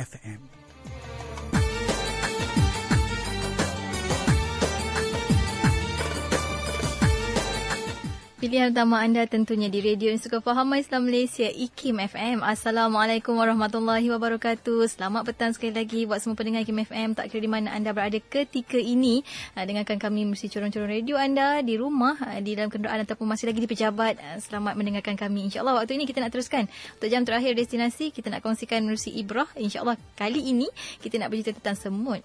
FM. Pilihan utama anda tentunya di Radio Suka Faham Islam Malaysia, IKIM FM. Assalamualaikum warahmatullahi wabarakatuh. Selamat petang sekali lagi buat semua pendengar IKIM FM. Tak kira di mana anda berada ketika ini. Dengarkan kami melalui corong-corong radio anda di rumah, di dalam kenderaan ataupun masih lagi di pejabat. Selamat mendengarkan kami. InsyaAllah waktu ini kita nak teruskan. Untuk jam terakhir destinasi, kita nak kongsikan melalui Ibrah. InsyaAllah kali ini kita nak bercerita tentang semut.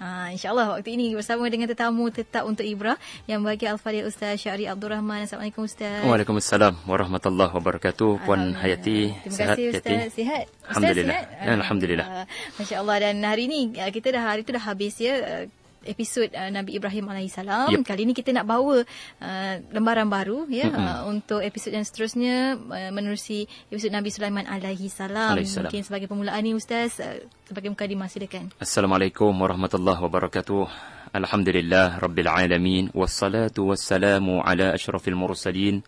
InsyaAllah waktu ini bersama dengan tetamu tetap untuk Ibrah yang bagi Al-Fadhil Ustaz Syahri Abdul Rahman. Assalamualaikum Ustaz. Waalaikumsalam warahmatullahi wabarakatuh. Puan Hayati, terima kasih Ustaz. Sihat? Alhamdulillah. Alhamdulillah. Masya-Allah. Dan hari ini kita hari itu dah habis ya episod Nabi Ibrahim alaihissalam. Yep. Kali ini kita nak bawa lembaran baru ya untuk episod yang seterusnya menerusi episod Nabi Sulaiman alaihissalam. Mungkin sebagai permulaan ni Ustaz, sebagai mukadimah silakan. Assalamualaikum warahmatullahi wabarakatuh. Alhamdulillah rabbil alamin wassalatu wassalamu ala asyrafil mursalin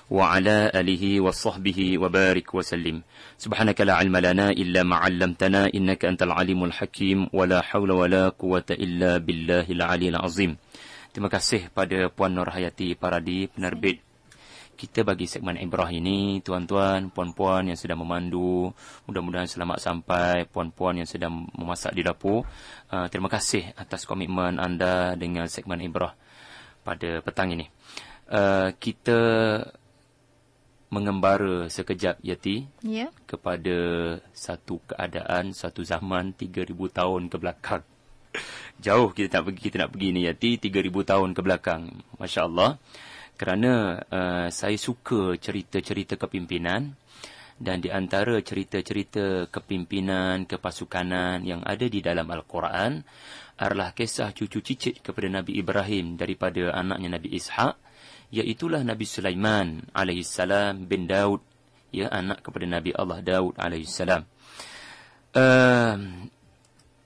wa ala alihi wa sahbihi wa barik wa sallim. Subhanaka la ilma lana illa ma 'allamtana innaka antal alimul hakim wa la haula wa la quwwata illa billahil aliyil azim. Terima kasih pada Puan Nur Hayati Paradi, penerbit kita bagi segmen Ibrah ini. Tuan-tuan, puan-puan yang sedang memandu, mudah-mudahan selamat sampai. Puan-puan yang sedang memasak di dapur, terima kasih atas komitmen anda dengan segmen Ibrah pada petang ini. Kita mengembara sekejap Yati kepada satu keadaan, satu zaman 3,000 tahun ke belakang. Jauh kita nak pergi ni Yati, 3,000 tahun ke belakang. Masya Allah. Kerana saya suka cerita-cerita kepimpinan, dan di antara cerita-cerita kepimpinan, kepasukanan yang ada di dalam Al-Quran adalah kisah cucu cicit kepada Nabi Ibrahim daripada anaknya Nabi Ishaq, iaitulah Nabi Sulaiman alaihissalam bin Daud, ya, anak kepada Nabi Allah Daud alaihissalam.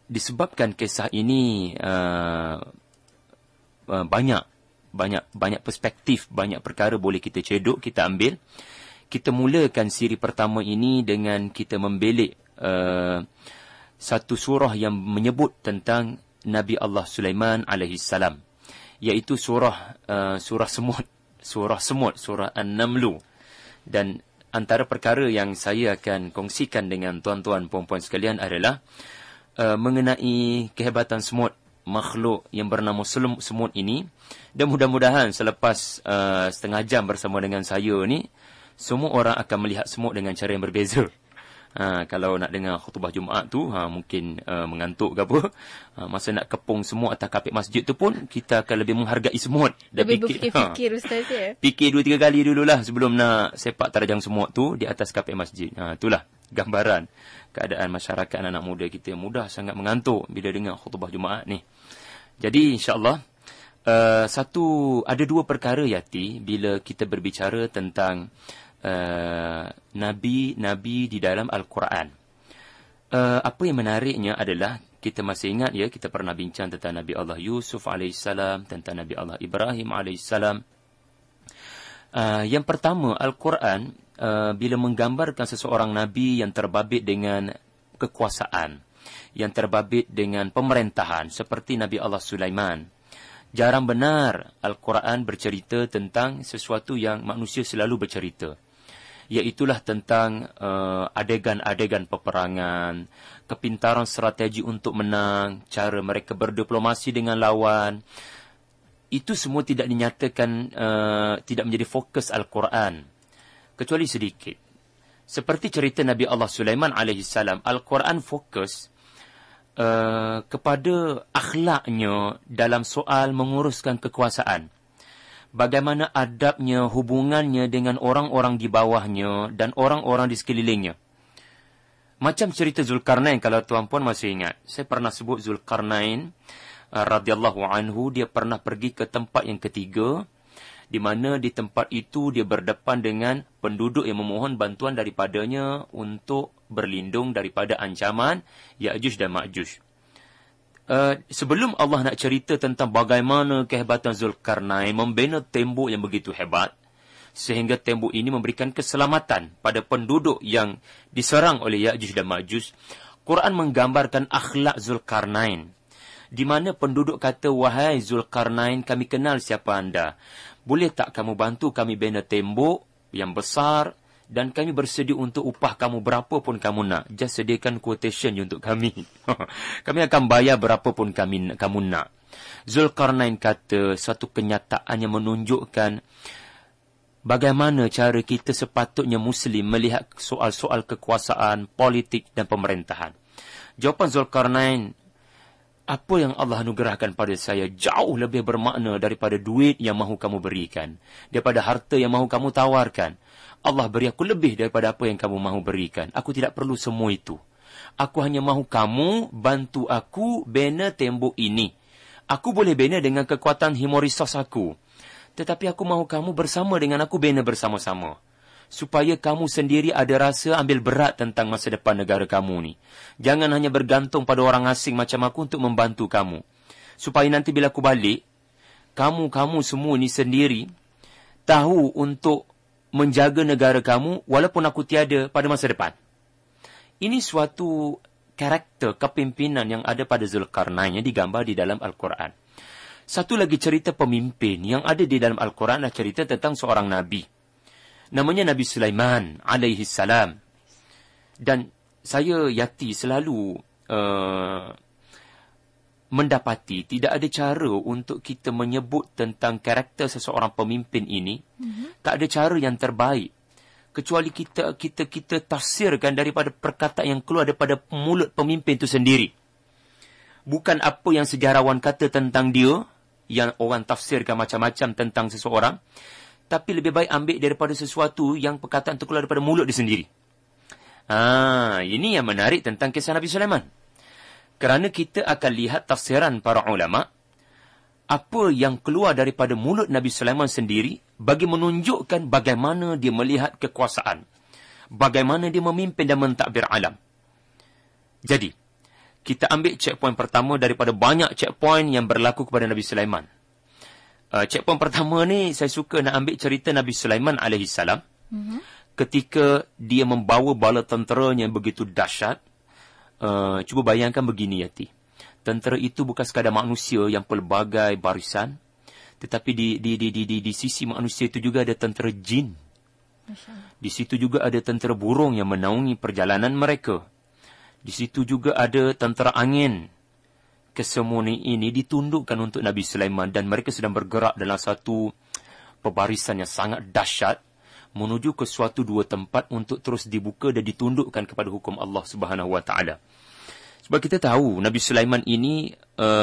Disebabkan kisah ini banyak perspektif, banyak perkara boleh kita cedok, kita ambil. Kita mulakan siri pertama ini dengan kita membelik satu surah yang menyebut tentang Nabi Allah Sulaiman alaihissalam, iaitu surah semut, surah An-Namlu. Dan antara perkara yang saya akan kongsikan dengan tuan-tuan puan-puan sekalian adalah mengenai kehebatan semut, makhluk yang bernama semut ini. Dan mudah-mudahan selepas setengah jam bersama dengan saya ni, semua orang akan melihat semut dengan cara yang berbeza. Kalau nak dengar khutbah Jumaat tu, mungkin mengantuk ke apa. Masa nak kepung semut atas kapit masjid tu pun, kita akan lebih menghargai semut. Lebih berfikir Ustaz ya. Fikir 2-3 kali dululah sebelum nak sepak terjang semut tu di atas kapit masjid. Itulah gambaran keadaan masyarakat anak muda kita. Mudah sangat mengantuk bila dengar khutbah Jumaat ni. Jadi insya-Allah ada 2 perkara Yati bila kita berbicara tentang nabi-nabi di dalam Al-Quran. Apa yang menariknya adalah, kita masih ingat ya, kita pernah bincang tentang Nabi Allah Yusuf alaihissalam, tentang Nabi Allah Ibrahim alaihissalam. Yang pertama, Al-Quran bila menggambarkan seseorang nabi yang terbabit dengan kekuasaan, yang terbabit dengan pemerintahan seperti Nabi Allah Sulaiman. Jarang benar Al-Quran bercerita tentang sesuatu yang manusia selalu bercerita, iaitulah tentang adegan-adegan peperangan, kepintaran strategi untuk menang, cara mereka berdiplomasi dengan lawan. Itu semua tidak dinyatakan, tidak menjadi fokus Al-Quran, kecuali sedikit. Seperti cerita Nabi Allah Sulaiman alaihissalam, Al-Quran fokus kepada akhlaknya dalam soal menguruskan kekuasaan. Bagaimana adabnya, hubungannya dengan orang-orang di bawahnya dan orang-orang di sekelilingnya. Macam cerita Zulkarnain, kalau tuan-puan masih ingat. Saya pernah sebut Zulkarnain radhiyallahu anhu, dia pernah pergi ke tempat yang ketiga, di mana di tempat itu dia berdepan dengan penduduk yang memohon bantuan daripadanya untuk berlindung daripada ancaman Ya'juj dan Ma'juj. Sebelum Allah nak cerita tentang bagaimana kehebatan Zulkarnain membina tembok yang begitu hebat, sehingga tembok ini memberikan keselamatan pada penduduk yang diserang oleh Ya'juj dan Ma'juj, Quran menggambarkan akhlak Zulkarnain, di mana penduduk kata, wahai Zulkarnain, kami kenal siapa anda. Boleh tak kamu bantu kami bina tembok yang besar, dan kami bersedia untuk upah kamu berapa pun kamu nak. Just sediakan quotation untuk kami. Kami akan bayar berapa pun kamu nak. Zulkarnain kata satu kenyataan yang menunjukkan bagaimana cara kita sepatutnya Muslim melihat soal-soal kekuasaan, politik dan pemerintahan. Jawapan Zulkarnain, apa yang Allah anugerahkan pada saya jauh lebih bermakna daripada duit yang mahu kamu berikan, daripada harta yang mahu kamu tawarkan. Allah beri aku lebih daripada apa yang kamu mahu berikan. Aku tidak perlu semua itu. Aku hanya mahu kamu bantu aku bina tembok ini. Aku boleh bina dengan kekuatan himorisos aku. Tetapi aku mahu kamu bersama dengan aku bina bersama-sama. Supaya kamu sendiri ada rasa ambil berat tentang masa depan negara kamu ni. Jangan hanya bergantung pada orang asing macam aku untuk membantu kamu. Supaya nanti bila aku balik, kamu semua ni sendiri tahu untuk menjaga negara kamu walaupun aku tiada pada masa depan. Ini suatu karakter kepimpinan yang ada pada Zulkarnain yang digambar di dalam Al-Quran. Satu lagi cerita pemimpin yang ada di dalam Al-Quran adalah cerita tentang seorang Nabi. Namanya Nabi Sulaiman alaihi salam. Dan saya Yati selalu mendapati tidak ada cara untuk kita menyebut tentang karakter seseorang pemimpin ini. Tak ada cara yang terbaik kecuali kita tafsirkan daripada perkataan yang keluar daripada mulut pemimpin itu sendiri. Bukan apa yang sejarawan kata tentang dia, yang orang tafsirkan macam-macam tentang seseorang, tapi lebih baik ambil daripada sesuatu yang perkataan itu keluar daripada mulut dia sendiri. Ini yang menarik tentang kisah Nabi Sulaiman. Kerana kita akan lihat tafsiran para ulama, apa yang keluar daripada mulut Nabi Sulaiman sendiri bagi menunjukkan bagaimana dia melihat kekuasaan, bagaimana dia memimpin dan mentadbir alam. Jadi, kita ambil checkpoint pertama daripada banyak checkpoint yang berlaku kepada Nabi Sulaiman. Checkpoint pertama ni, saya suka nak ambil cerita Nabi Sulaiman AS. Ketika dia membawa bala tenteranya yang begitu dahsyat. Cuba bayangkan begini, Yati. Tentera itu bukan sekadar manusia yang pelbagai barisan, tetapi di sisi manusia itu juga ada tentera jin. Di situ juga ada tentera burung yang menaungi perjalanan mereka. Di situ juga ada tentera angin. Kesemua ini ditundukkan untuk Nabi Sulaiman dan mereka sedang bergerak dalam satu pebarisan yang sangat dahsyat menuju ke suatu dua tempat untuk terus dibuka dan ditundukkan kepada hukum Allah Subhanahu Wa Taala. Sebab kita tahu Nabi Sulaiman ini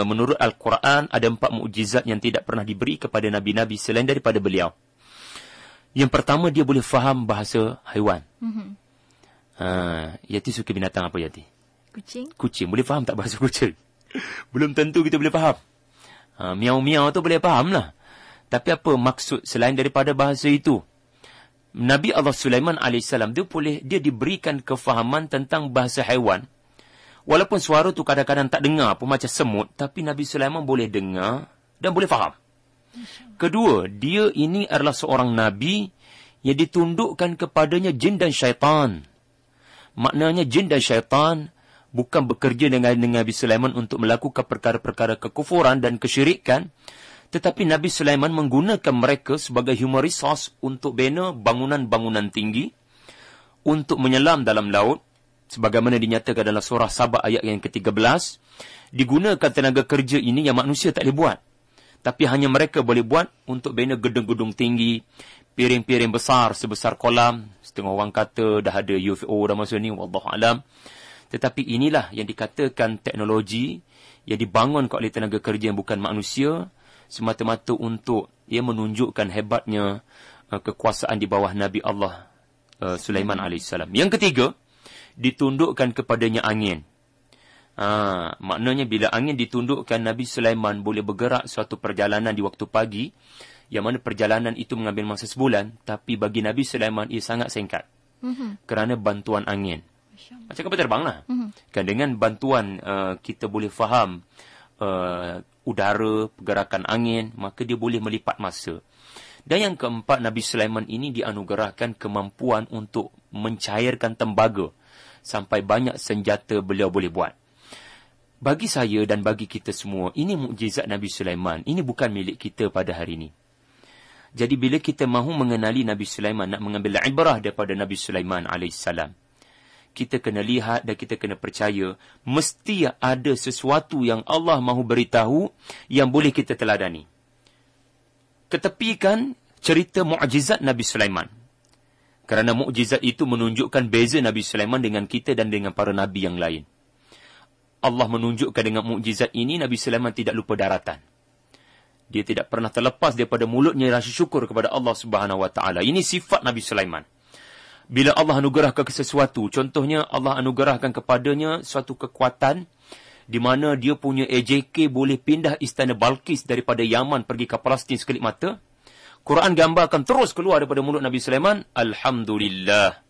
menurut Al-Quran ada 4 mukjizat yang tidak pernah diberi kepada nabi-nabi selain daripada beliau. Yang pertama, dia boleh faham bahasa haiwan. Yati suka binatang apa, Yati? Kucing. Kucing. Boleh faham tak bahasa kucing? Belum tentu kita boleh faham. Miau-miau tu boleh faham lah. Tapi apa maksud selain daripada bahasa itu? Nabi Allah Sulaiman AS dia diberikan kefahaman tentang bahasa haiwan. Walaupun suara tu kadang-kadang tak dengar pun macam semut, tapi Nabi Sulaiman boleh dengar dan boleh faham. Kedua, dia ini adalah seorang Nabi yang ditundukkan kepadanya jin dan syaitan. Maknanya jin dan syaitan bukan bekerja dengan Nabi Sulaiman untuk melakukan perkara-perkara kekufuran dan kesyirikan, tetapi Nabi Sulaiman menggunakan mereka sebagai human resource untuk bina bangunan-bangunan tinggi, untuk menyelam dalam laut, sebagaimana dinyatakan dalam surah Sabah ayat yang ke-13, digunakan tenaga kerja ini yang manusia tak boleh buat. Tapi hanya mereka boleh buat untuk bina gedung-gedung tinggi, piring-piring besar sebesar kolam. Setengah orang kata dah ada UFO dah masa ni, wallahualam. Tetapi inilah yang dikatakan teknologi yang dibangun oleh tenaga kerja yang bukan manusia, semata-mata untuk menunjukkan hebatnya kekuasaan di bawah Nabi Allah Sulaiman AS. Yang ketiga, ditundukkan kepadanya angin. Maknanya bila angin ditundukkan, Nabi Sulaiman boleh bergerak suatu perjalanan di waktu pagi, yang mana perjalanan itu mengambil masa sebulan, tapi bagi Nabi Sulaiman ia sangat singkat. Kerana bantuan angin. Macam kapal terbang lah. Kan dengan bantuan kita boleh faham udara, pergerakan angin, maka dia boleh melipat masa. Dan yang keempat, Nabi Sulaiman ini dianugerahkan kemampuan untuk mencairkan tembaga. sampai banyak senjata beliau boleh buat. Bagi saya dan bagi kita semua, ini mukjizat Nabi Sulaiman. Ini bukan milik kita pada hari ini. Jadi bila kita mahu mengenali Nabi Sulaiman, nak mengambil ibrah daripada Nabi Sulaiman AS, kita kena lihat dan kita kena percaya, mesti ada sesuatu yang Allah mahu beritahu yang boleh kita teladani. Ketepikan cerita mukjizat Nabi Sulaiman. Kerana mukjizat itu menunjukkan beza Nabi Sulaiman dengan kita dan dengan para Nabi yang lain. Allah menunjukkan dengan mukjizat ini, Nabi Sulaiman tidak lupa daratan. Dia tidak pernah terlepas daripada mulutnya rasa syukur kepada Allah Subhanahu Wa Taala. Ini sifat Nabi Sulaiman. Bila Allah anugerahkan sesuatu, contohnya Allah anugerahkan kepadanya suatu kekuatan di mana dia punya AJK boleh pindah istana Balqis daripada Yaman pergi ke Palestin sekelip mata. Quran gambarkan terus keluar daripada mulut Nabi Sulaiman, Alhamdulillah.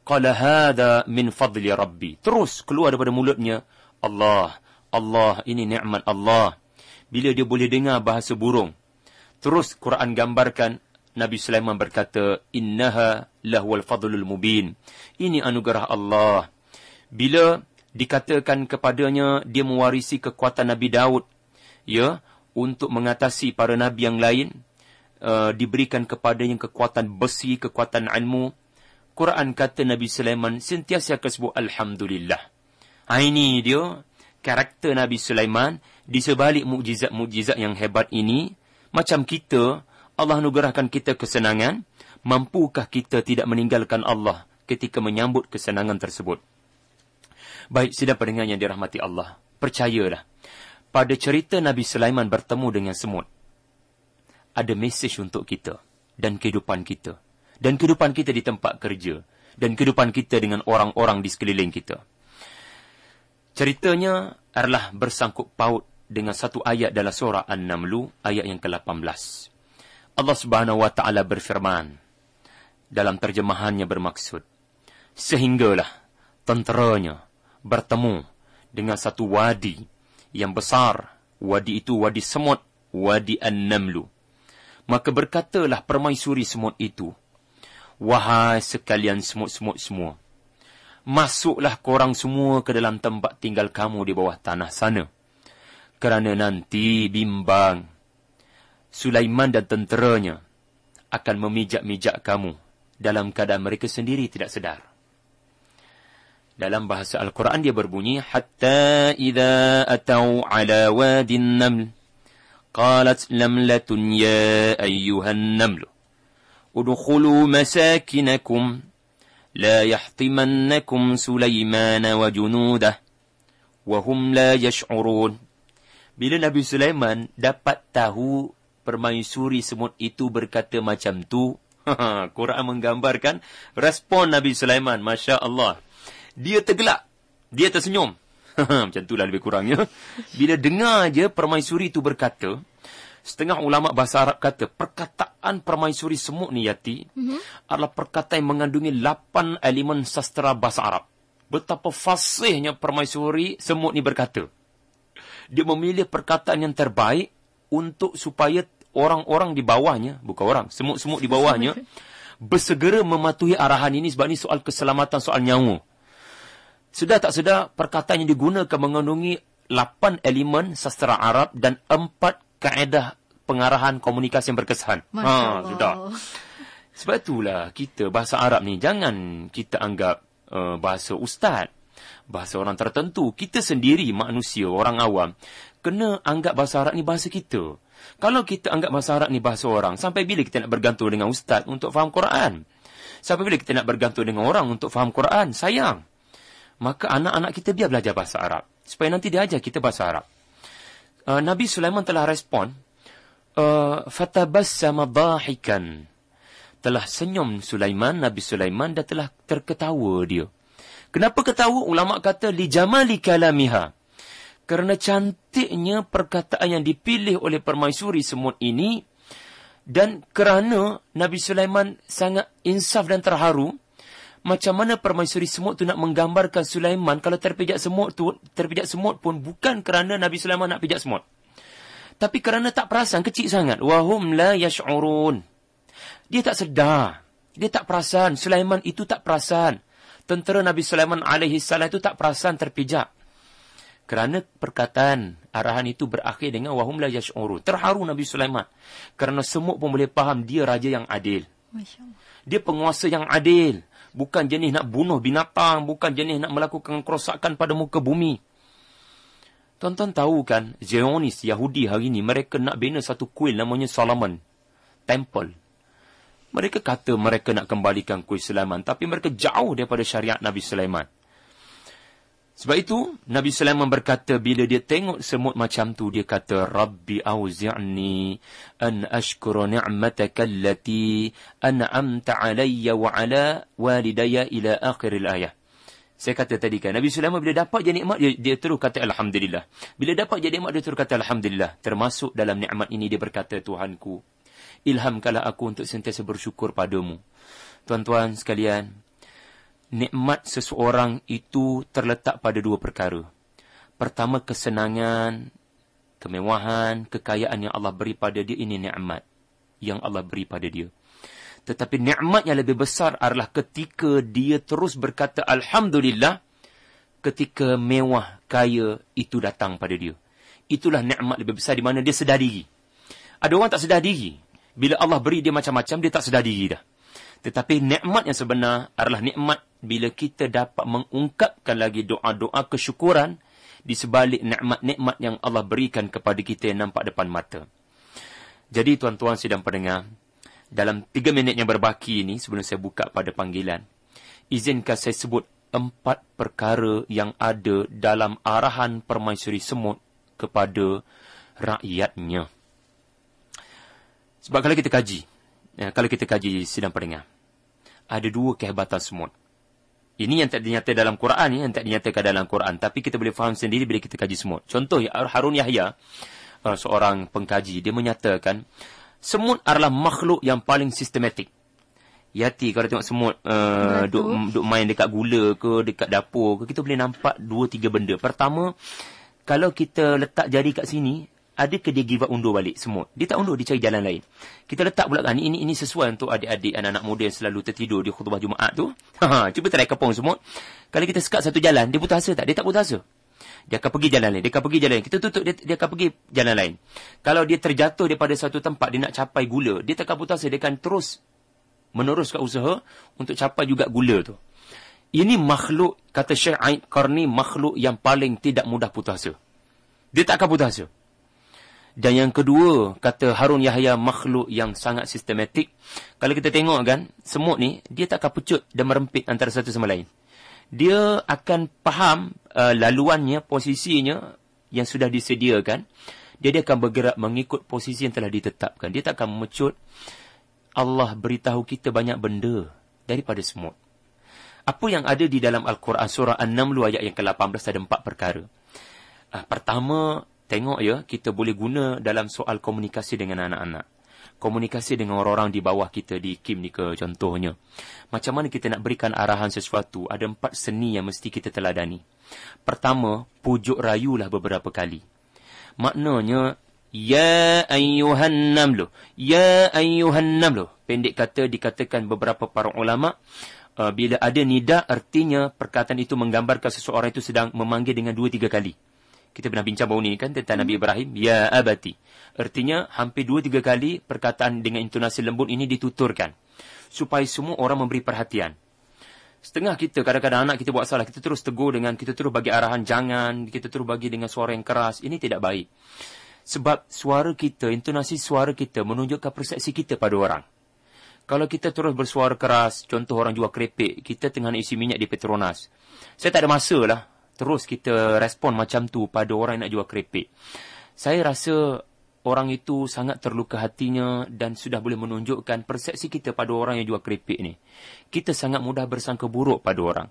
Qala hadha min fadli Rabbi. Terus keluar daripada mulutnya, Allah, ini nikmat Allah. Bila dia boleh dengar bahasa burung. Terus Quran gambarkan, Nabi Sulaiman berkata, innaha lahwal fadlul mubin. Ini anugerah Allah. Bila dikatakan kepadanya, dia mewarisi kekuatan Nabi Daud, ya, untuk mengatasi para nabi yang lain, diberikan kepadanya kekuatan besi, kekuatan ilmu. Quran kata Nabi Sulaiman sentiasa akan sebut Alhamdulillah. Ini dia karakter Nabi Sulaiman. Di sebalik mukjizat-mukjizat yang hebat ini, macam kita, Allah anugerahkan kita kesenangan. Mampukah kita tidak meninggalkan Allah ketika menyambut kesenangan tersebut? Baik, sidang pendengar yang dirahmati Allah, percayalah, pada cerita Nabi Sulaiman bertemu dengan semut, ada mesej untuk kita dan kehidupan kita. Dan kehidupan kita di tempat kerja. Dan kehidupan kita dengan orang-orang di sekeliling kita. Ceritanya adalah bersangkut paut dengan satu ayat dalam surah An-Naml, ayat yang ke-18. Allah Subhanahu Wa Taala berfirman, dalam terjemahannya bermaksud, sehinggalah tenteranya bertemu dengan satu wadi yang besar. Wadi itu wadi semut, wadi An-Naml. Maka berkatalah permaisuri semut itu, wahai sekalian semut-semut semua, masuklah korang semua ke dalam tempat tinggal kamu di bawah tanah sana. Kerana nanti bimbang, Sulaiman dan tenteranya akan memijak-mijak kamu dalam keadaan mereka sendiri tidak sedar. Dalam bahasa Al-Quran dia berbunyi, hatta idza atau ala wadin naml, qalat namlatun ya ayyuhan namlu, udkhulu masakinakum la yahtimannakum Sulaiman wa junudah wa hum la yash'urun. Bila Nabi Sulaiman dapat tahu permaisuri semut itu berkata macam tu, Quran menggambarkan respon Nabi Sulaiman, Masya Allah. Dia tergelak, dia tersenyum. Macam itulah lebih kurangnya. Bila dengar je permaisuri itu berkata, setengah ulama bahasa Arab kata, perkataan permaisuri semut ni, Yati, adalah perkataan yang mengandungi 8 elemen sastra bahasa Arab. Betapa fasihnya permaisuri semut ni berkata. Dia memilih perkataan yang terbaik untuk supaya orang-orang di bawahnya, bukan orang, semut-semut di bawahnya, bersegera mematuhi arahan ini sebab ini soal keselamatan, soal nyawa. Sedar tak sedar, perkataan yang digunakan mengandungi 8 elemen sastra Arab dan 4 kaedah pengarahan komunikasi yang berkesan. Sudah. Sebab itulah kita bahasa Arab ni jangan kita anggap bahasa ustaz, bahasa orang tertentu. Kita sendiri manusia, orang awam, kena anggap bahasa Arab ni bahasa kita. Kalau kita anggap bahasa Arab ni bahasa orang, sampai bila kita nak bergantung dengan ustaz untuk faham Quran? Sampai bila kita nak bergantung dengan orang untuk faham Quran? Sayang. Maka anak-anak kita biar belajar bahasa Arab, supaya nanti dia ajar kita bahasa Arab. Nabi Sulaiman telah respon, fatabassama dhahikan. Telah senyum Nabi Sulaiman dan telah terketawa dia. Kenapa ketawa? Ulama kata li jamali kalamiha. Kerana cantiknya perkataan yang dipilih oleh permaisuri semut ini, dan kerana Nabi Sulaiman sangat insaf dan terharu. Macam mana permaisuri semut tu nak menggambarkan Sulaiman kalau terpijak semut pun bukan kerana Nabi Sulaiman nak pijak semut, tapi kerana tak perasan, kecil sangat. Wahum la yash'urun. Dia tak sedar. Dia tak perasan. Sulaiman itu tak perasan. Tentera Nabi Sulaiman alaihi salam itu tak perasan terpijak. Kerana perkataan arahan itu berakhir dengan wahum la yash'urun. Terharu Nabi Sulaiman. Kerana semut pun boleh faham dia raja yang adil. Masya Allah. Dia penguasa yang adil. Bukan jenis nak bunuh binatang. Bukan jenis nak melakukan kerosakan pada muka bumi. Tuan-tuan tahu kan, Zionis Yahudi hari ini, mereka nak bina satu kuil namanya Solomon Temple. Mereka kata mereka nak kembalikan kuil Sulaiman, tapi mereka jauh daripada syariat Nabi Sulaiman. Sebab itu, Nabi Sulaiman berkata, bila dia tengok semut macam tu, dia kata, Rabbi auzi'ni an ashkura ni'mataka allati an'amta alayya wa ala walidayya ila akhiril ayah. Saya kata tadi kan, Nabi Sulaiman bila dapat je nikmat, dia terus kata Alhamdulillah. Bila dapat je nikmat, dia terus kata Alhamdulillah. Termasuk dalam nikmat ini, dia berkata, Tuhanku, ilhamkanlah aku untuk sentiasa bersyukur padamu. Tuan-tuan sekalian, nikmat seseorang itu terletak pada dua perkara. Pertama, kesenangan, kemewahan, kekayaan yang Allah beri pada dia, ini nikmat yang Allah beri pada dia. Tetapi nikmat yang lebih besar adalah ketika dia terus berkata Alhamdulillah ketika mewah, kaya itu datang pada dia. Itulah nikmat lebih besar di mana dia sedar diri. Ada orang tak sedar diri. Bila Allah beri dia macam-macam, dia tak sedar diri dah. Tetapi nikmat yang sebenar adalah nikmat bila kita dapat mengungkapkan lagi doa-doa kesyukuran di sebalik nikmat-nikmat yang Allah berikan kepada kita yang nampak depan mata. Jadi tuan-tuan sidang pendengar, dalam 3 minit yang berbaki ini, sebelum saya buka pada panggilan, izinkan saya sebut 4 perkara yang ada dalam arahan permaisuri semut kepada rakyatnya. Sebab kalau kita kaji sidang pendengar, ada 2 kehebatan semut. Ini yang tak dinyatakan dalam Quran, yang tak dinyatakan dalam Quran. Tapi kita boleh faham sendiri bila kita kaji semut. Contoh, Harun Yahya, seorang pengkaji, dia menyatakan, semut adalah makhluk yang paling sistematik. Yati, kalau tengok semut duk main dekat gula ke, dekat dapur ke, kita boleh nampak 2-3 benda. Pertama, kalau kita letak jari kat sini, ada ke dia give up undur balik semut? Dia tak undur, dia cari jalan lain. Kita letak pula kan, ini sesuai untuk adik-adik, anak-anak muda yang selalu tertidur di khutbah Jumaat tu. Cuba try kepung semut. Kalau kita sekat satu jalan, dia putus asa tak? Dia tak putus asa. Dia akan pergi jalan lain. Kita tutup, dia akan pergi jalan lain. Kalau dia terjatuh daripada satu tempat, dia nak capai gula, dia takkan putus asa. Dia akan terus meneruskan usaha untuk capai juga gula tu. Ini makhluk, kata Syekh Aid Qarni, makhluk yang paling tidak mudah putus asa. Dia tak akan putus asa. Dan yang kedua, kata Harun Yahya, makhluk yang sangat sistematik. Kalau kita tengok kan, semut ni, dia tak akan pecut dan merempit antara satu sama lain. Dia akan faham laluannya, posisinya yang sudah disediakan. Dia akan bergerak mengikut posisi yang telah ditetapkan. Dia tak akan memecut. Allah beritahu kita banyak benda daripada semut. Apa yang ada di dalam Al-Quran surah An-Naml ayat yang ke-18 ada 4 perkara. Pertama, tengok ya, kita boleh guna dalam soal komunikasi dengan anak-anak. Komunikasi dengan orang-orang di bawah kita, di KIM ni ke contohnya. Macam mana kita nak berikan arahan sesuatu, ada 4 seni yang mesti kita teladani. Pertama, pujuk rayulah beberapa kali. Maknanya, Ya ayyuhan namlu. Ya ayyuhan namlu. Pendek kata dikatakan beberapa para ulama, bila ada nida, artinya perkataan itu menggambarkan seseorang itu sedang memanggil dengan 2-3 kali. Kita pernah bincang baru ni kan tentang Nabi Ibrahim. Ya abati. Artinya hampir 2-3 kali perkataan dengan intonasi lembut ini dituturkan. Supaya semua orang memberi perhatian. Setengah kita, kadang-kadang anak kita buat salah, kita terus tegur dengan, kita terus bagi arahan jangan, kita terus bagi dengan suara yang keras. Ini tidak baik. Sebab suara kita, intonasi suara kita menunjukkan persepsi kita pada orang. Kalau kita terus bersuara keras, contoh orang jual kerepek, kita tengah nak isi minyak di Petronas. Saya tak ada masa lah. Terus kita respon macam tu pada orang yang nak jual kerepek. Saya rasa orang itu sangat terluka hatinya dan sudah boleh menunjukkan persepsi kita pada orang yang jual kerepek ni. Kita sangat mudah bersangka buruk pada orang.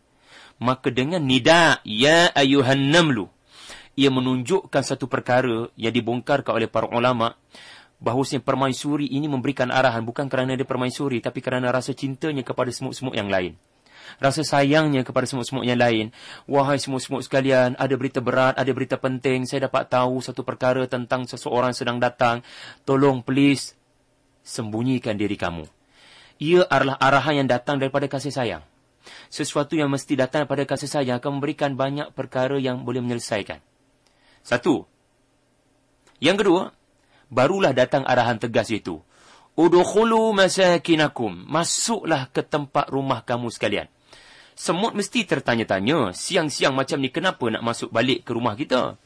Maka dengan nida, ya ayuhan namlu, ia menunjukkan satu perkara yang dibongkarkan oleh para ulama, bahawasanya permaisuri ini memberikan arahan bukan kerana dia permaisuri, tapi kerana rasa cintanya kepada semut-semut yang lain. Rasa sayangnya kepada semut-semut yang lain. Wahai semut-semut sekalian, ada berita berat, ada berita penting. Saya dapat tahu satu perkara tentang seseorang sedang datang. Tolong please, sembunyikan diri kamu. ia adalah arahan yang datang daripada kasih sayang. Sesuatu yang mesti datang daripada kasih sayang akan memberikan banyak perkara yang boleh menyelesaikan. Satu. Yang kedua, barulah datang arahan tegas itu. Udkhulu masakinakum. Masuklah ke tempat rumah kamu sekalian. Semut mesti tertanya-tanya, siang-siang macam ni kenapa nak masuk balik ke rumah kita?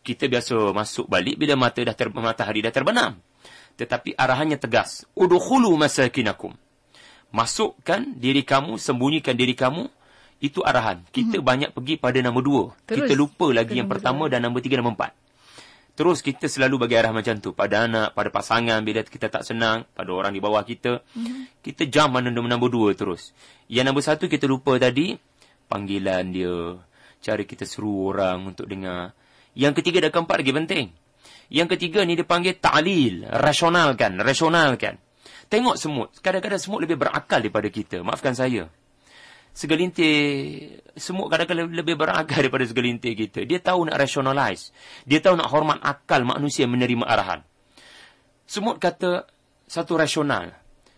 Kita biasa masuk balik bila matahari dah terbenam. Tetapi arahannya tegas. Udkhulu masakinakum. Masukkan diri kamu, sembunyikan diri kamu. Itu arahan. Kita banyak pergi pada nombor 2. Kita lupa lagi yang pertama dan nombor 3, nombor 4. Terus kita selalu bagi arah macam tu. Pada anak, pada pasangan bila kita tak senang. Pada orang di bawah kita. Kita jam mana nombor 2 terus. Yang nombor 1 kita lupa tadi. Panggilan dia. Cara kita seru orang untuk dengar. Yang ketiga dan keempat lagi penting. Yang ketiga ni dia panggil ta'lil. Rasionalkan. Tengok semut. Kadang-kadang semut lebih berakal daripada kita. Maafkan saya. Segelintir semut kadang-kadang lebih berakal daripada segelintir kita. Dia tahu nak rationalize. Dia tahu nak hormat akal manusia menerima arahan. Semut kata satu rasional.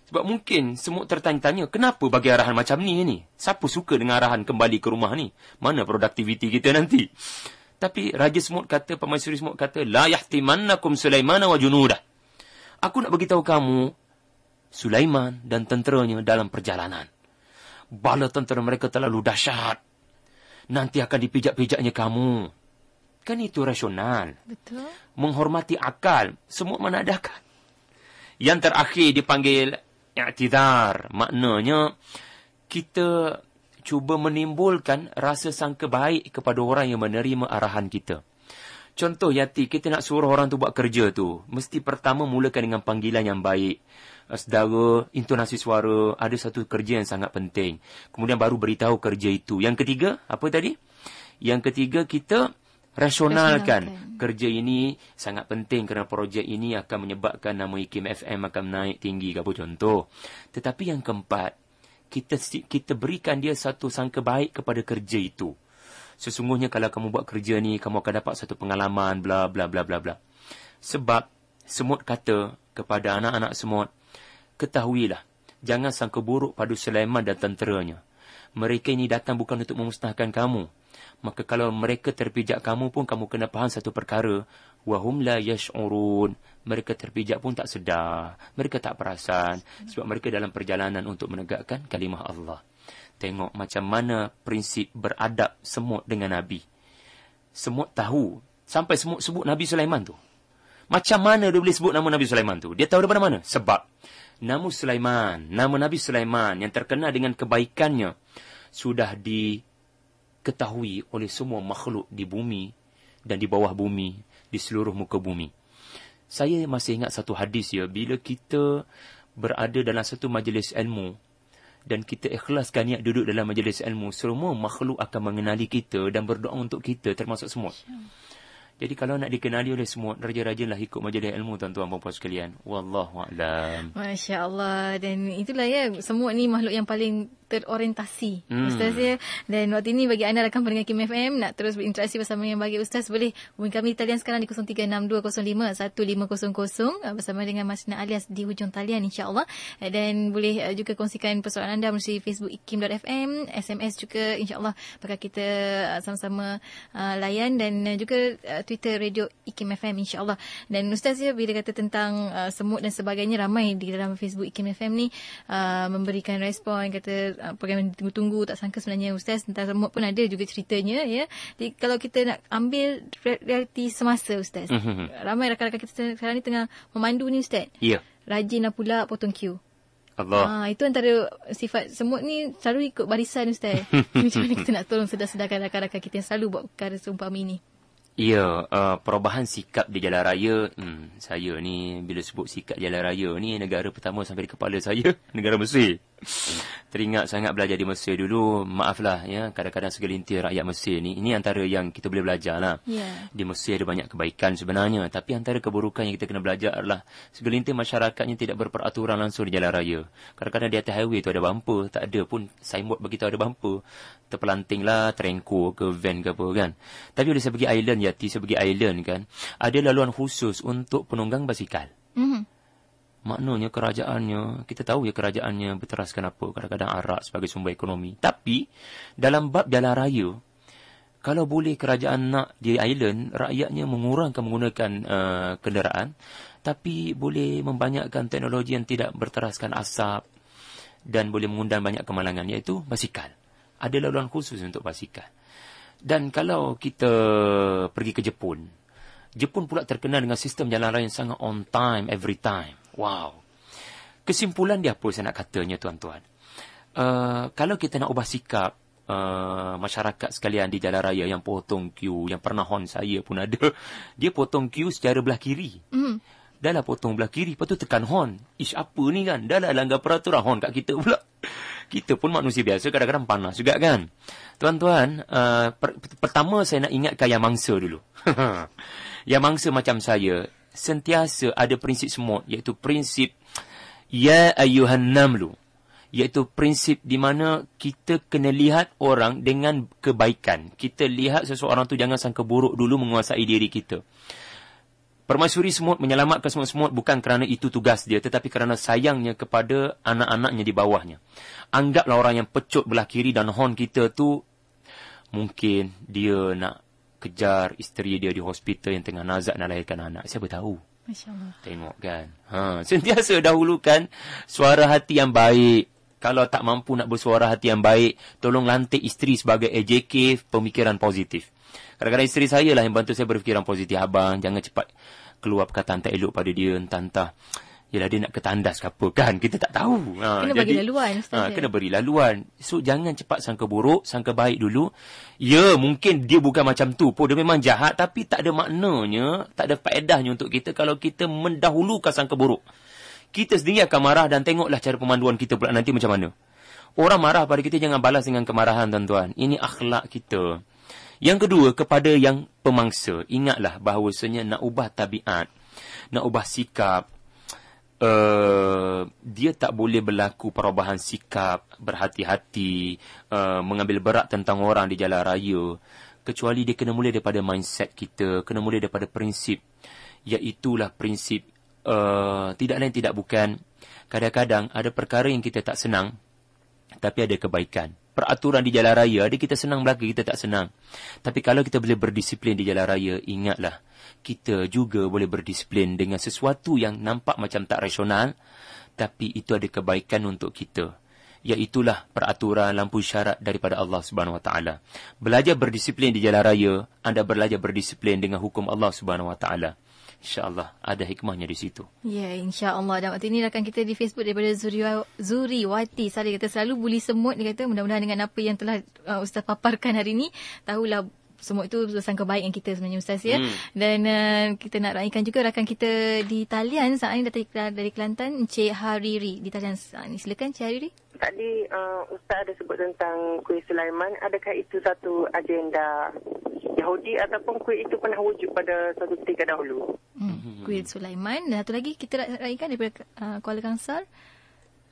Sebab mungkin semut tertanya-tanya, kenapa bagi arahan macam ni? Siapa suka dengan arahan kembali ke rumah ni? Mana produktiviti kita nanti? Tapi Raja Semut kata, Permaisuri Semut kata, La yahtimannakum Sulaimana wa junudah. Aku nak beritahu kamu, Sulaiman dan tenteranya dalam perjalanan. Bala tentera mereka terlalu dahsyat. Nanti akan dipijak-pijaknya kamu. Kan itu rasional. Betul. Menghormati akal. Semua mana ada akal. Yang terakhir dipanggil i'tidar. Maknanya, kita cuba menimbulkan rasa sangka baik kepada orang yang menerima arahan kita. Contoh, Yati, kita nak suruh orang tu buat kerja tu. Mesti pertama mulakan dengan panggilan yang baik. Sedara, intonasi suara, ada satu kerja yang sangat penting. Kemudian baru beritahu kerja itu. Yang ketiga, apa tadi? Yang ketiga, kita rasionalkan. Kerja ini sangat penting kerana projek ini akan menyebabkan nama IKIM FM akan naik tinggi. Apa contoh? Tetapi yang keempat, kita berikan dia satu sangka baik kepada kerja itu. Sesungguhnya kalau kamu buat kerja ni, kamu akan dapat satu pengalaman, bla bla bla bla bla. Sebab semut kata kepada anak-anak semut, ketahuilah, jangan sangka buruk pada Sulaiman dan tenteranya. Mereka ini datang bukan untuk memusnahkan kamu. Maka kalau mereka terpijak kamu pun, kamu kena faham satu perkara. Wahum la yash'urun. Mereka terpijak pun tak sedar. Mereka tak perasan. Sebab mereka dalam perjalanan untuk menegakkan kalimah Allah. Tengok macam mana prinsip beradab semut dengan Nabi. Semut tahu. Sampai semut sebut Nabi Sulaiman tu. Macam mana dia boleh sebut nama Nabi Sulaiman tu? Dia tahu daripada mana? Sebab nama Nabi Sulaiman yang terkenal dengan kebaikannya sudah diketahui oleh semua makhluk di bumi dan di bawah bumi, di seluruh muka bumi. Saya masih ingat satu hadis ya, bila kita berada dalam satu majlis ilmu dan kita ikhlaskan niat duduk dalam majlis ilmu, semua makhluk akan mengenali kita dan berdoa untuk kita, termasuk semut. Jadi kalau nak dikenali oleh semut, rajin-rajinlah ikut majlis ilmu, tuan-tuan dan puan sekalian. Wallahu'alam. Masya Allah. Dan itulah ya, semut ni makhluk yang paling terorientasi, Ustaz ya. Dan waktu ini bagi anda rakan pendengar KIM FM nak terus berinteraksi bersama yang bagi Ustaz, boleh hubungi kami di talian sekarang di 0362051500 bersama dengan Mas Sina alias di hujung talian, insya-Allah. Dan boleh juga kongsikan persoalan anda melalui Facebook ikim.fm, SMS juga, insya-Allah bakal kita sama-sama layan, dan juga Twitter Radio IKIM FM, insya-Allah. Dan Ustaz ya, bila kata tentang semut dan sebagainya, ramai di dalam Facebook IKIM FM ni memberikan respon, kata program yang ditunggu-tunggu, tak sangka sebenarnya Ustaz tentang semut pun ada juga ceritanya ya. Jadi kalau kita nak ambil realiti semasa Ustaz, ramai rakan-rakan kita sekarang ni tengah memandu ni Ustaz. Ya. Rajinlah pula potong queue. Allah. Itu antara sifat semut ni, selalu ikut barisan Ustaz. Macam mana kita nak tolong sedar-sedarkan rakan-rakan kita yang selalu buat perkara seumpama ini? Ya, perubahan sikap di jalan raya. Saya ni bila sebut sikap jalan raya ni, negara pertama sampai di kepala saya, negara Mesir. Teringat sangat belajar di Mesir dulu. Maaflah ya, kadang-kadang segelintir rakyat Mesir ni, ini antara yang kita boleh belajar lah. Di Mesir ada banyak kebaikan sebenarnya, tapi antara keburukan yang kita kena belajar adalah segelintir masyarakatnya tidak berperaturan langsung di jalan raya. Kadang-kadang di atas highway tu ada bumper, tak ada pun signboard beritahu ada bumper. Terpelanting lah, terengkur ke van ke apa kan. Tapi bila saya pergi island, Yati, saya pergi island kan, ada laluan khusus untuk penunggang basikal. Maknanya kerajaannya, kita tahu ya kerajaannya berteraskan apa, kadang-kadang arak sebagai sumber ekonomi. Tapi dalam bab jalan raya, kalau boleh kerajaan nak di island, rakyatnya mengurangkan kenderaan, tapi boleh membanyakkan teknologi yang tidak berteraskan asap dan boleh mengundang banyak kemalangan, iaitu basikal. Ada laluan khusus untuk basikal. Dan kalau kita pergi ke Jepun, Jepun pula terkenal dengan sistem jalan raya yang sangat on time, every time. Wow. Kesimpulan dia apa saya nak katanya, tuan-tuan? Kalau kita nak ubah sikap masyarakat sekalian di jalan raya yang potong queue, yang pernah hon saya pun ada, dia potong queue secara belah kiri. Dah lah potong belah kiri, lepas tu tekan hon. Ish, apa ni kan? Dah lah langgar peraturan, hon kat kita pula. Kita pun manusia biasa, kadang-kadang panas juga kan. Tuan-tuan, pertama saya nak ingatkan yang mangsa dulu. Yang mangsa macam saya, sentiasa ada prinsip semut, iaitu prinsip Ya Ayyuhan Namlu. Iaitu prinsip di mana kita kena lihat orang dengan kebaikan. Kita lihat seseorang tu jangan sangka buruk dulu menguasai diri kita. Permaisuri semut menyelamatkan semut-semut bukan kerana itu tugas dia, tetapi kerana sayangnya kepada anak-anaknya di bawahnya. Anggaplah orang yang pecut belah kiri dan hon kita tu, mungkin dia nak kejar isteri dia di hospital yang tengah nazak nak lahirkan anak. Siapa tahu? Masya Allah. Tengok kan. Sentiasa dahulukan suara hati yang baik. Kalau tak mampu nak bersuara hati yang baik, tolong lantik isteri sebagai AJK, pemikiran positif. Kadang-kadang isteri saya lah yang bantu saya berfikiran positif. Abang, jangan cepat keluar perkataan tak elok pada dia. Entah-entah. Yelah, dia nak ketandas ke apa kan. Kita tak tahu. Kena bagi laluan. Kena beri laluan. So, jangan cepat sangka buruk, sangka baik dulu. Ya, mungkin dia bukan macam tu pun. Dia memang jahat, tapi tak ada maknanya, tak ada faedahnya untuk kita kalau kita mendahulukan sangka buruk. Kita sendiri akan marah dan tengoklah cara pemanduan kita pula nanti macam mana. Orang marah pada kita, jangan balas dengan kemarahan, tuan-tuan. Ini akhlak kita. Yang kedua, kepada yang pemangsa, ingatlah bahawasanya nak ubah tabiat, nak ubah sikap, dia tak boleh berlaku perubahan sikap, berhati-hati, mengambil berat tentang orang di jalan raya, kecuali dia kena mula daripada mindset kita, kena mula daripada prinsip, iaitulah prinsip tidak lain tidak bukan, kadang-kadang ada perkara yang kita tak senang, tapi ada kebaikan. Peraturan di jalan raya, ada kita senang belaka, kita tak senang. Tapi kalau kita boleh berdisiplin di jalan raya, ingatlah, kita juga boleh berdisiplin dengan sesuatu yang nampak macam tak rasional, tapi itu ada kebaikan untuk kita. Iaitulah peraturan lampu syarat daripada Allah Subhanahu Wa Taala. Belajar berdisiplin di jalan raya, anda belajar berdisiplin dengan hukum Allah Subhanahu Wa Taala. InsyaAllah ada hikmahnya di situ. Ya, insyaAllah. Dan waktu ini rakan kita di Facebook daripada Zuriwati. Saya kata selalu buli semut. Dia kata mudah-mudahan dengan apa yang telah Ustaz paparkan hari ini, tahulah semut itu bersangka baik dengan kita sebenarnya, Ustaz ya. Dan kita nak raikan juga rakan kita di talian saat ini dari Kelantan, Encik Hariri di talian saat ini. Silakan Encik Hariri. Tadi Ustaz ada sebut tentang kuih Sulaiman. Adakah itu satu agenda Yahudi ataupun kuih itu pernah wujud pada satu ketika dahulu? Kuih Sulaiman. Dan satu lagi kita raikan daripada Kuala Kangsar,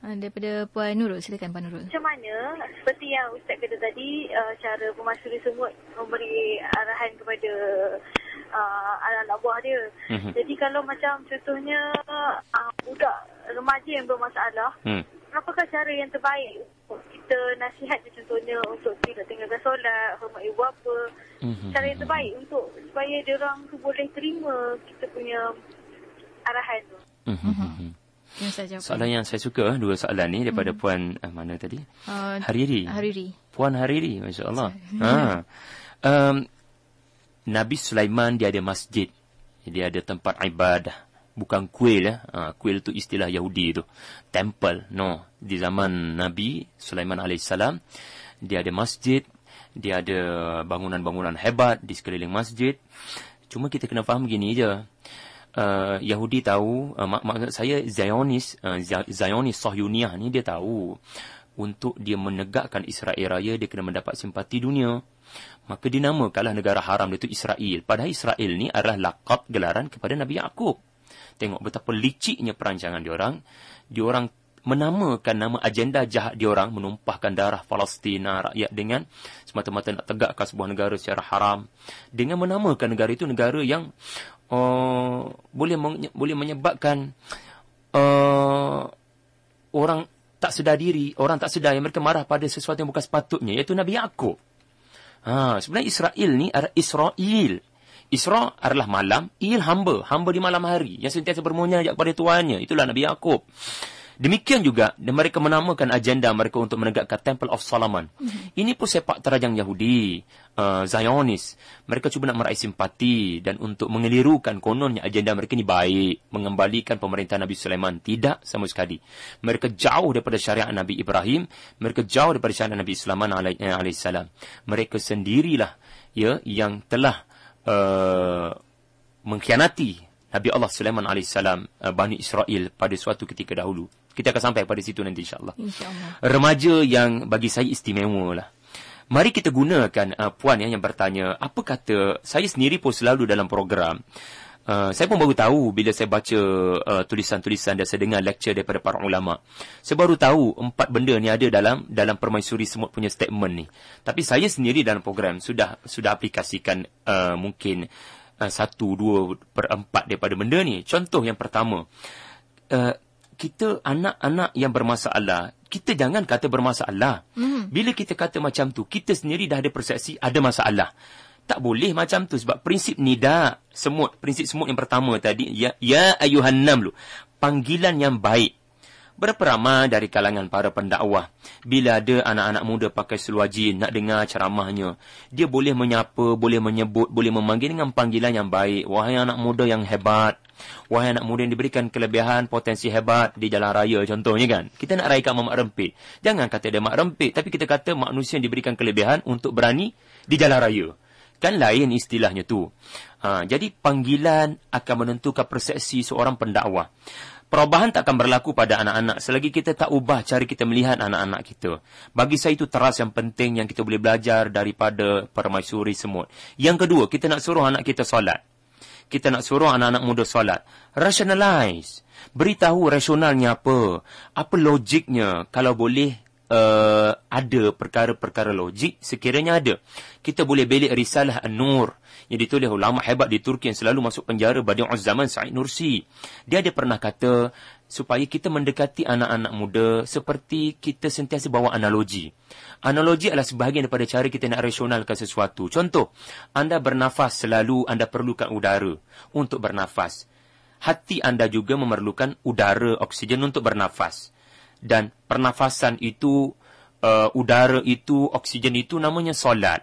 daripada Puan Nurul. Silakan Puan Nurul. Macam mana, seperti yang Ustaz kata tadi, cara pemasuri semut memberi arahan kepada anak-anak buah dia. Jadi kalau macam contohnya budak remaja yang bermasalah, apakah cara yang terbaik kita nasihat dia, contohnya untuk tidak tinggalkan solat, hormat ibu bapa, cara yang terbaik untuk supaya dia orang tu boleh terima kita punya arahan tu. Soalan yang saya suka, dua soalan ni daripada Puan mana tadi? Hariri. Puan Hariri, Masya Allah. Nabi Sulaiman dia ada masjid, dia ada tempat ibadah. Bukan kuil ya. Kuil tu istilah Yahudi tu. Temple. No. Di zaman Nabi Sulaiman AS, dia ada masjid. Dia ada bangunan-bangunan hebat di sekeliling masjid. Cuma kita kena faham gini je. Yahudi tahu, maksud saya Zionis Sahyuniyah ni, dia tahu untuk dia menegakkan Israel Raya, dia kena mendapat simpati dunia. Maka dinamakanlah negara haram dia tu Israel. Padahal Israel ni adalah laqab gelaran kepada Nabi Yaqub. Tengok betapa liciknya perancangan diorang. Diorang menamakan nama agenda jahat diorang, menumpahkan darah Palestina rakyat dengan semata-mata nak tegakkan sebuah negara secara haram. Dengan menamakan negara itu negara yang boleh menyebabkan orang tak sedar diri, orang tak sedar yang mereka marah pada sesuatu yang bukan sepatutnya, iaitu Nabi Yaqub. Sebenarnya Israel ni adalah Israel. Isra adalah malam, il hamba di malam hari yang sentiasa bermunajat kepada Tuhannya. Itulah Nabi Yaqub. Demikian juga mereka menamakan agenda mereka untuk menegakkan Temple of Solomon. Ini pun sepak terjang Yahudi, Zionis. Mereka cuba nak meraih simpati dan untuk mengelirukan kononnya agenda mereka ni baik, mengembalikan pemerintahan Nabi Sulaiman. Tidak sama sekali. Mereka jauh daripada syariat Nabi Ibrahim, mereka jauh daripada syariat Nabi Sulaiman alaihissalam. Mereka sendirilah yang telah mengkhianati Nabi Allah Sulaiman alaihissalam, Bani Israel pada suatu ketika dahulu. Kita akan sampai pada situ nanti insyaAllah. Remaja yang bagi saya istimewa lah. Mari kita gunakan puan yang bertanya, apa kata, saya sendiri pun selalu dalam program. Saya pun baru tahu bila saya baca tulisan-tulisan dan saya dengar lecture daripada para ulama. Saya baru tahu 4 benda ni ada dalam Permaisuri Semut punya statement ni. Tapi saya sendiri dalam program sudah aplikasikan mungkin 1/2/4 daripada benda ni. Contoh yang pertama, kita anak-anak yang bermasalah, kita jangan kata bermasalah. Bila kita kata macam tu, kita sendiri dah ada persepsi ada masalah. Tak boleh macam tu sebab prinsip nida semut, prinsip semut yang pertama tadi, ya ayuhan namlu, panggilan yang baik. Berapa ramai dari kalangan para pendakwah, bila ada anak-anak muda pakai seluar jin, nak dengar ceramahnya, dia boleh menyapa, boleh menyebut, boleh memanggil dengan panggilan yang baik. Wahai anak muda yang hebat, wahai anak muda yang diberikan kelebihan, potensi hebat di jalan raya contohnya kan. Kita nak raikan mak rempit. Jangan kata dia mak rempit, tapi kita kata manusia yang diberikan kelebihan untuk berani di jalan raya. Kan lain istilahnya tu. Jadi panggilan akan menentukan persepsi seorang pendakwah. Perubahan tak akan berlaku pada anak-anak selagi kita tak ubah cara kita melihat anak-anak kita. Bagi saya itu teras yang penting yang kita boleh belajar daripada Permaisuri Semut. Yang kedua, kita nak suruh anak kita solat. Kita nak suruh anak-anak muda solat. Rationalize. Beritahu rasionalnya apa. Apa logiknya. Kalau boleh ada perkara-perkara logik, sekiranya ada. Kita boleh belik risalah An-Nur yang ditulis ulama hebat di Turki yang selalu masuk penjara, Badi'uz Zaman Sa'id Nursi. Dia ada pernah kata supaya kita mendekati anak-anak muda seperti kita sentiasa bawa analogi. Analogi adalah sebahagian daripada cara kita nak rasionalkan sesuatu. Contoh, anda bernafas selalu anda perlukan udara untuk bernafas. Hati anda juga memerlukan udara, oksigen untuk bernafas. Dan pernafasan itu, udara itu, oksigen itu namanya solat.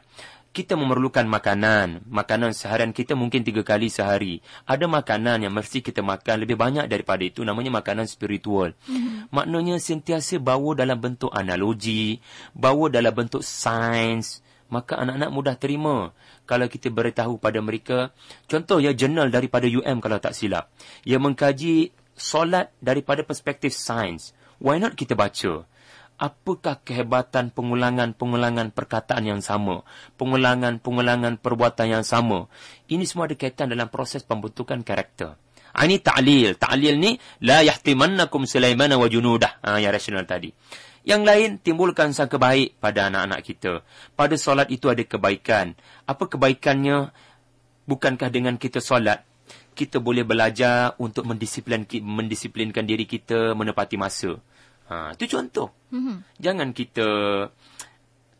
Kita memerlukan makanan. Makanan seharian kita mungkin 3 kali sehari. Ada makanan yang mesti kita makan lebih banyak daripada itu. Namanya makanan spiritual. Maknanya sentiasa bawa dalam bentuk analogi. Bawa dalam bentuk sains. Maka anak-anak mudah terima. Kalau kita beritahu pada mereka. Contoh ya, jurnal daripada UM kalau tak silap. Yang mengkaji solat daripada perspektif sains. Why not kita baca? Apakah kehebatan pengulangan-pengulangan perkataan yang sama? Pengulangan-pengulangan perbuatan yang sama? Ini semua ada kaitan dalam proses pembentukan karakter. Ini ta'lil. Ta'lil ni, la yahtimannakum Sulaiman wa junudah. Yang rasional tadi. Yang lain, timbulkan sangka baik pada anak-anak kita. Pada solat itu ada kebaikan. Apa kebaikannya? Bukankah dengan kita solat, kita boleh belajar untuk mendisiplinkan diri kita menepati masa. Itu contoh. Jangan kita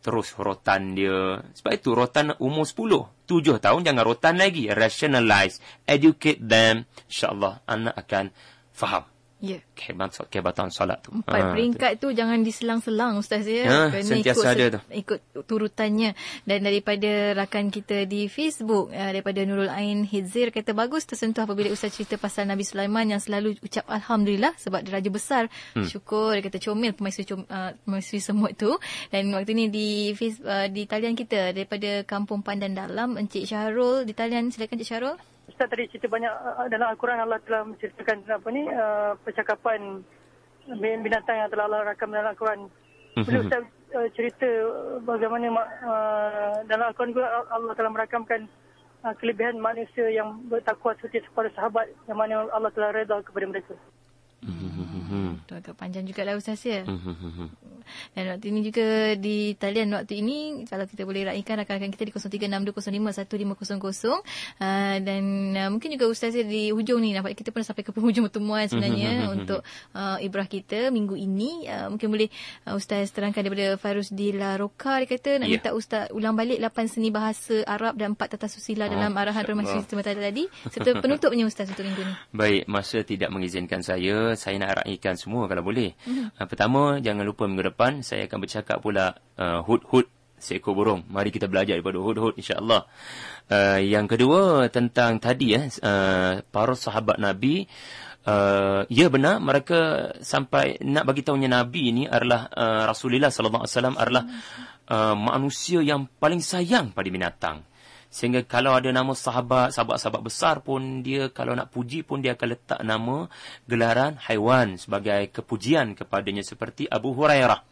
terus rotan dia. Sebab itu rotan umur 10, 7 tahun jangan rotan lagi. Rationalize, educate them. InsyaAllah anak akan faham. Ya. Kehebatan solat tu. 4 peringkat tu jangan diselang-selang Ustaz ya. Sentiasa ada tu. Ikut turutannya. Dan daripada rakan kita di Facebook, daripada Nurul Ain Hidzir kata bagus tersentuh apabila Ustaz cerita pasal Nabi Sulaiman yang selalu ucap Alhamdulillah sebab dia raja besar. Syukur, dia kata comel Permaisuri Semut tu. Dan waktu ni di talian kita daripada Kampung Pandan Dalam, Encik Syahrul di talian. Silakan Encik Syahrul. Ustaz tadi cerita banyak dalam Al-Quran Allah telah menceritakan percakapan binatang yang telah Allah rakam dalam Al-Quran. Boleh Ustaz cerita bagaimana dalam Al-Quran juga Allah telah merakamkan kelebihan manusia yang bertakwa seperti para sahabat yang mana Allah telah redha kepada mereka. Itu agak panjang juga lah Ustaz ya. Dan waktu ini juga di talian waktu ini, kalau kita boleh raikan rakan-rakan kita di 0362051500. Dan mungkin juga Ustaz ya di hujung ni, nampak kita pun sampai ke penghujung pertemuan sebenarnya untuk ibrah kita minggu ini. Mungkin boleh Ustaz terangkan daripada Farusdila Roka, dia kata nak minta Ustaz ulang balik 8 seni bahasa Arab dan 4 tata susila dalam arahan permasalahan sebentar tadi, serta penutupnya Ustaz untuk minggu ni. Baik, masa tidak mengizinkan saya nak raikan semua kalau boleh. Pertama, jangan lupa minggu depan saya akan bercakap pula hud-hud, seekor burung. Mari kita belajar daripada hud-hud insya-Allah. Yang kedua tentang tadi para sahabat Nabi, ya benar, mereka sampai nak bagi tahunya Nabi ini adalah Rasulullah sallallahu alaihi wasallam adalah manusia yang paling sayang pada binatang. Sehingga kalau ada nama sahabat-sahabat besar pun, dia kalau nak puji pun dia akan letak nama gelaran haiwan sebagai kepujian kepadanya, seperti Abu Hurairah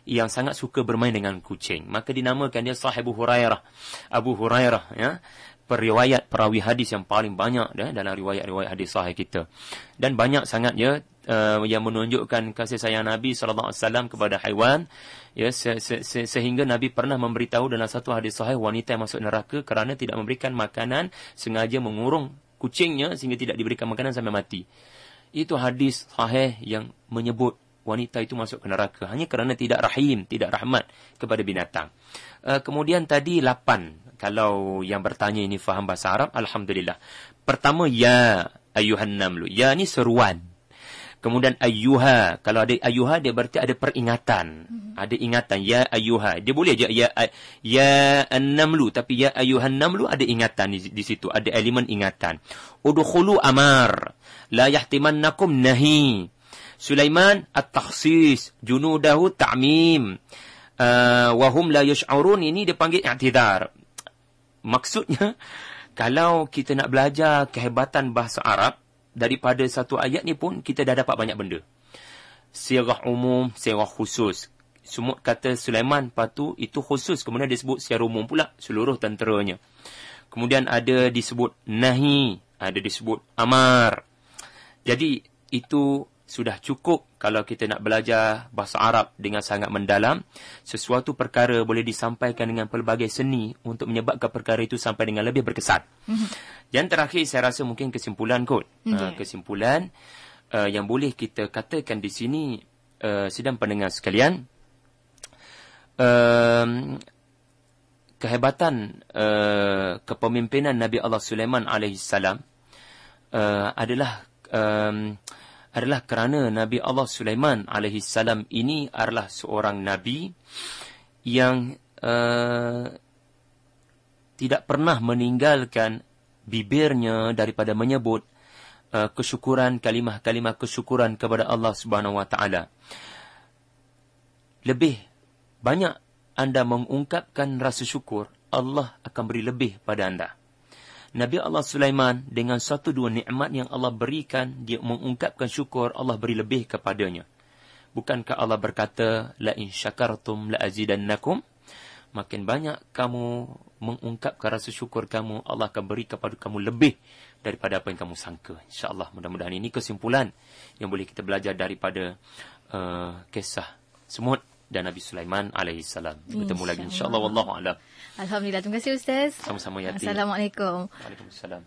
yang sangat suka bermain dengan kucing. Maka dinamakan dia Sahibu Hurairah. Abu Hurairah, ya, periwayat perawi hadis yang paling banyak dalam riwayat-riwayat hadis sahih kita. Dan banyak sangat ya yang menunjukkan kasih sayang Nabi SAW kepada haiwan, ya, sehingga Nabi pernah memberitahu dalam satu hadis sahih, wanita yang masuk neraka kerana tidak memberikan makanan, sengaja mengurung kucingnya sehingga tidak diberikan makanan sampai mati. Itu hadis sahih yang menyebut wanita itu masuk ke neraka hanya kerana tidak rahim, tidak rahmat kepada binatang. Kemudian tadi 8. Kalau yang bertanya ini faham bahasa Arab, alhamdulillah. Pertama, ya ayyuhan namlu. Ya ni seruan. Kemudian ayyuha, kalau ada ayyuha dia berarti ada peringatan. Ada ingatan, ya ayyuha. Dia boleh je ya an-namlu, tapi ya ayyuhan namlu ada ingatan di situ, ada elemen ingatan. Udkhulu amar, la yahtimannakum nahi. Sulaiman at-takhsis, junudahu ta'mim. Wa hum la yash'urun, ini dia panggil i'tidar. Maksudnya, kalau kita nak belajar kehebatan bahasa Arab, daripada satu ayat ni pun kita dah dapat banyak benda. Sirah umum, sirah khusus. Semut kata Sulaiman, patu itu khusus. Kemudian disebut secara umum pula seluruh tenteranya. Kemudian ada disebut nahi, ada disebut amar. Jadi itu sudah cukup kalau kita nak belajar bahasa Arab dengan sangat mendalam. Sesuatu perkara boleh disampaikan dengan pelbagai seni untuk menyebabkan perkara itu sampai dengan lebih berkesan. Yang terakhir saya rasa mungkin kesimpulan kot. Kesimpulan yang boleh kita katakan di sini, sidang pendengar sekalian, kehebatan kepemimpinan Nabi Allah Sulaiman alaihissalam adalah kerana Nabi Allah Sulaiman alaihissalam ini adalah seorang Nabi yang tidak pernah meninggalkan bibirnya daripada menyebut kesyukuran, kalimah-kalimah kesyukuran kepada Allah Subhanahu Wa Taala. Lebih banyak anda mengungkapkan rasa syukur, Allah akan beri lebih pada anda. Nabi Allah Sulaiman dengan satu dua nikmat yang Allah berikan, dia mengungkapkan syukur, Allah beri lebih kepadanya. Bukankah Allah berkata, la in syakartum la azidannakum? Makin banyak kamu mengungkapkan rasa syukur kamu, Allah akan beri kepada kamu lebih daripada apa yang kamu sangka. InsyaAllah, mudah-mudahan ini kesimpulan yang boleh kita belajar daripada kisah semut dan Nabi Sulaiman alaihissalam. Bertemu lagi insyaAllah. Wallahu a'lam. Alhamdulillah. Terima kasih Ustaz. Sama-sama Yati. Assalamualaikum. Waalaikumsalam.